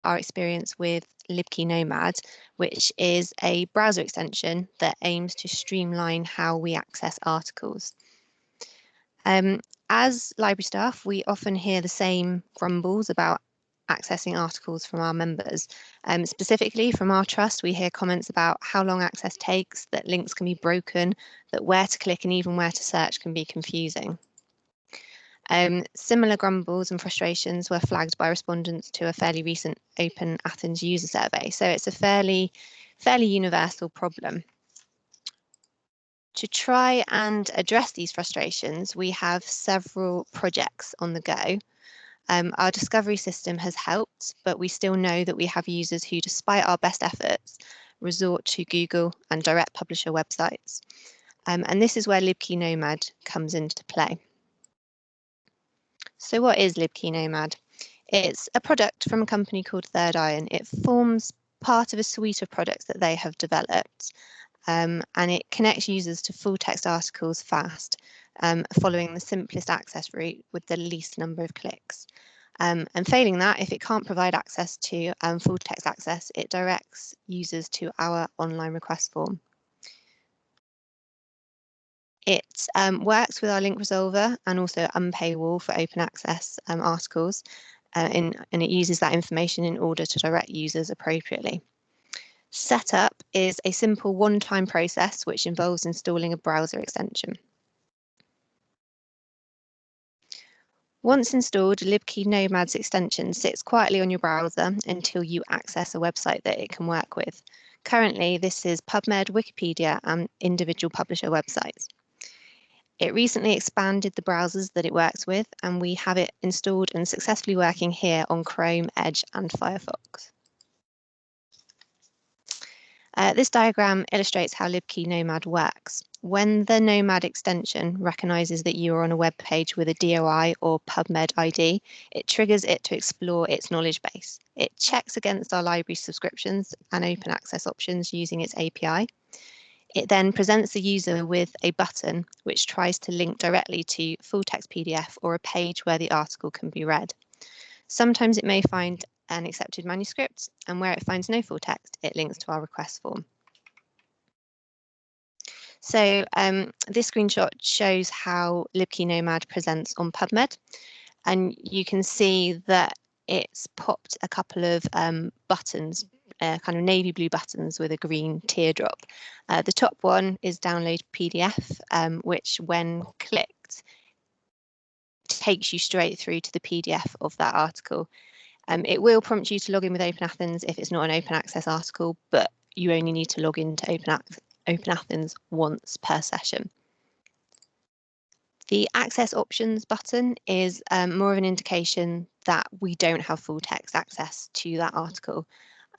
our experience with Libkey Nomad, which is a browser extension that aims to streamline how we access articles. As library staff, we often hear the same grumbles about accessing articles from our members. Specifically from our trust, we hear comments about how long access takes, that links can be broken, that where to click and even where to search can be confusing. Similar grumbles and frustrations were flagged by respondents to a fairly recent Open Athens user survey, so it's a fairly universal problem. To try and address these frustrations, we have several projects on the go. Our discovery system has helped, but we still know that we have users who, despite our best efforts, resort to Google and direct publisher websites. And this is where Libkey Nomad comes into play. So what is Libkey Nomad? It's a product from a company called Third Iron. It forms part of a suite of products that they have developed, and it connects users to full text articles fast, following the simplest access route with the least number of clicks. And failing that, if it can't provide access to full text access, it directs users to our online request form. It works with our link resolver and also unpaywall for open access articles, and it uses that information in order to direct users appropriately. Setup is a simple one-time process which involves installing a browser extension. Once installed, Libkey Nomad's extension sits quietly on your browser until you access a website that it can work with. Currently, this is PubMed, Wikipedia, and individual publisher websites. It recently expanded the browsers that it works with, and we have it installed and successfully working here on Chrome, Edge, and Firefox. This diagram illustrates how Libkey Nomad works. When the Nomad extension recognises that you are on a web page with a DOI or PubMed ID, it triggers it to explore its knowledge base. It checks against our library subscriptions and open access options using its API. It then presents the user with a button which tries to link directly to full text PDF or a page where the article can be read. Sometimes it may find an accepted manuscript, and where it finds no full text, it links to our request form. So this screenshot shows how Libkey Nomad presents on PubMed, and you can see that it's popped a couple of buttons, kind of navy blue buttons with a green teardrop. The top one is download PDF, which when clicked takes you straight through to the PDF of that article. It will prompt you to log in with Open Athens if it's not an open access article, but you only need to log into Open Athens once per session. The Access Options button is more of an indication that we don't have full text access to that article.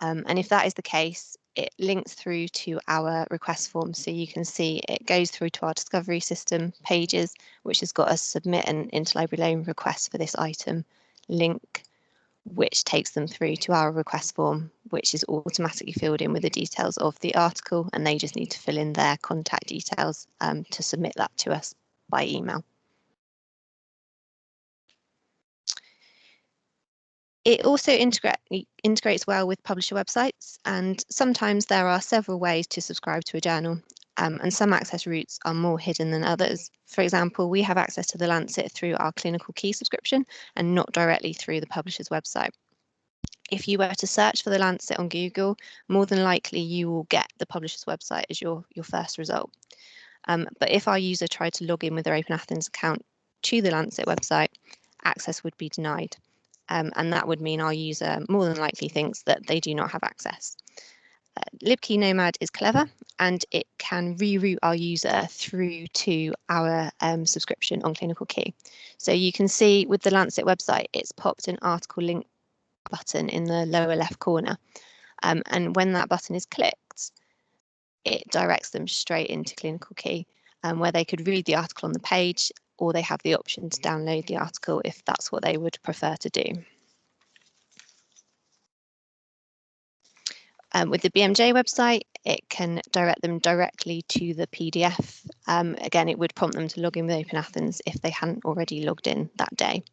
And if that is the case, it links through to our request form. So you can see it goes through to our discovery system pages, which has got a submit an interlibrary loan request for this item link, which takes them through to our request form, which is automatically filled in with the details of the article, and they just need to fill in their contact details to submit that to us by email. It also integrates well with publisher websites, and sometimes there are several ways to subscribe to a journal, and some access routes are more hidden than others. For example, we have access to The Lancet through our Clinical Key subscription and not directly through the publisher's website. If you were to search for The Lancet on Google, more than likely you will get the publisher's website as your first result. But if our user tried to log in with their Open Athens account to the Lancet website, access would be denied. And that would mean our user more than likely thinks that they do not have access. Libkey Nomad is clever, and it can reroute our user through to our subscription on Clinical Key. So you can see with the Lancet website, it's popped an article link button in the lower left corner. And when that button is clicked, it directs them straight into Clinical Key, where they could read the article on the page, or they have the option to download the article if that's what they would prefer to do. With the BMJ website, it can direct them directly to the PDF. Again, it would prompt them to log in with Open Athens if they hadn't already logged in that day.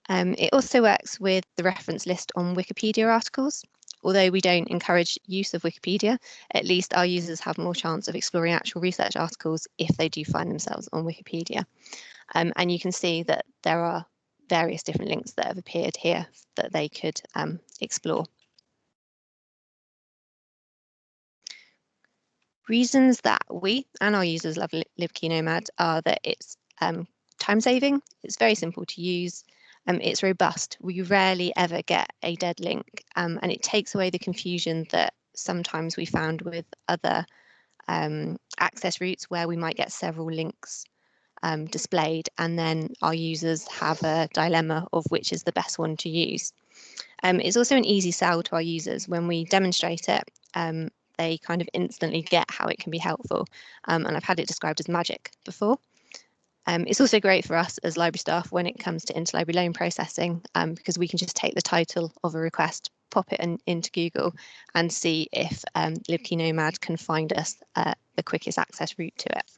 It also works with the reference list on Wikipedia articles. Although we don't encourage use of Wikipedia, at least our users have more chance of exploring actual research articles if they do find themselves on Wikipedia. And you can see that there are various different links that have appeared here that they could explore. Reasons that we and our users love Libkey Nomad are that it's time saving, it's very simple to use, it's robust. We rarely ever get a dead link, and it takes away the confusion that sometimes we found with other access routes where we might get several links displayed, and then our users have a dilemma of which is the best one to use. It's also an easy sell to our users. When we demonstrate it, they kind of instantly get how it can be helpful. And I've had it described as magic before. It's also great for us as library staff when it comes to interlibrary loan processing, because we can just take the title of a request, pop it into Google and see if Libkey Nomad can find us the quickest access route to it.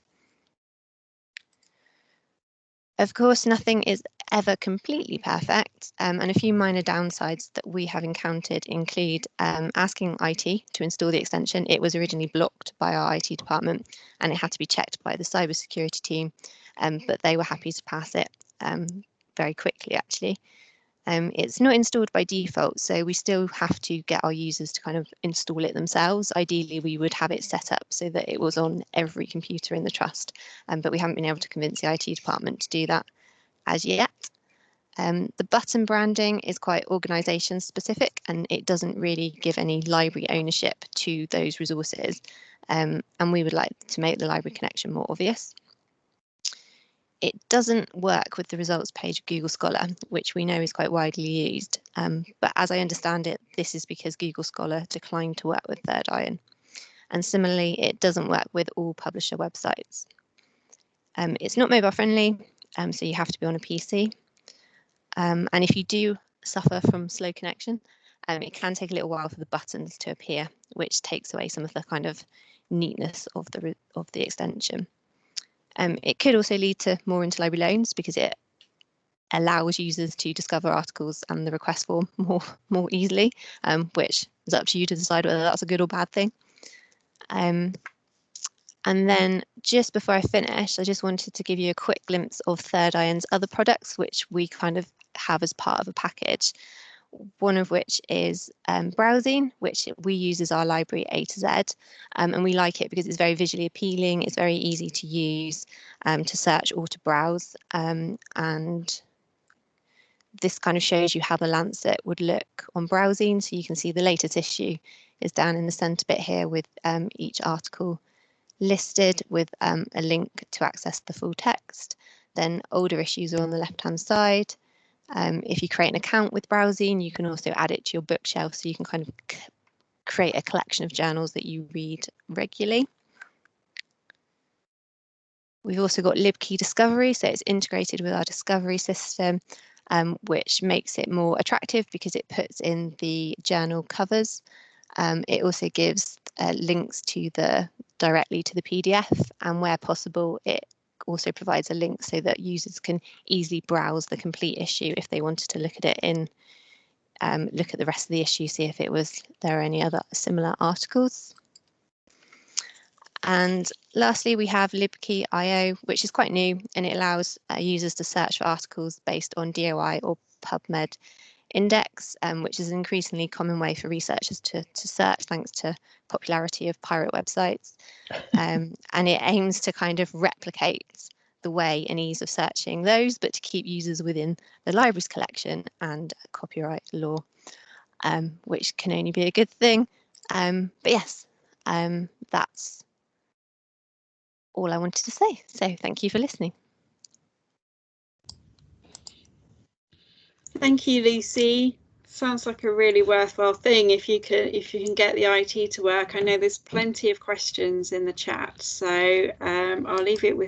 Of course, nothing is ever completely perfect, and a few minor downsides that we have encountered include asking IT to install the extension. It was originally blocked by our IT department and it had to be checked by the cybersecurity team, but they were happy to pass it very quickly, actually. It's not installed by default, so we still have to get our users to kind of install it themselves. Ideally, we would have it set up so that it was on every computer in the trust, but we haven't been able to convince the IT department to do that as yet. The button branding is quite organisation specific, and it doesn't really give any library ownership to those resources, and we would like to make the library connection more obvious. It doesn't work with the results page of Google Scholar, which we know is quite widely used. But as I understand it, this is because Google Scholar declined to work with Third Iron. And similarly, it doesn't work with all publisher websites. It's not mobile friendly, so you have to be on a PC. And if you do suffer from slow connection, it can take a little while for the buttons to appear, which takes away some of the kind of neatness of the extension. It could also lead to more interlibrary loans because it allows users to discover articles and the request form more easily, which is up to you to decide whether that's a good or bad thing. And then just before I finish, I just wanted to give you a quick glimpse of Third Iron's other products, which we kind of have as part of a package. One of which is browsing, which we use as our library A to Z, and we like it because it's very visually appealing, it's very easy to use, to search or to browse, and this kind of shows you how the Lancet would look on browsing. So you can see the latest issue is down in the centre bit here with each article listed with a link to access the full text. Then older issues are on the left-hand side. If you create an account with browsing, you can also add it to your bookshelf, so you can kind of create a collection of journals that you read regularly. We've also got Libkey Discovery, so it's integrated with our discovery system, which makes it more attractive because it puts in the journal covers. It also gives links to directly to the PDF, and where possible, it also provides a link so that users can easily browse the complete issue if they wanted to look at it in, look at the rest of the issue, see if there are any other similar articles. And lastly, we have Libkey.io, which is quite new, and it allows users to search for articles based on DOI or PubMed index, which is an increasingly common way for researchers to search thanks to popularity of pirate websites. And it aims to kind of replicate the way and ease of searching those, but to keep users within the library's collection and copyright law, which can only be a good thing. But yes, that's all I wanted to say. So thank you for listening. Thank you, Lucy. Sounds like a really worthwhile thing if you can get the IT to work. I know there's plenty of questions in the chat, so I'll leave it with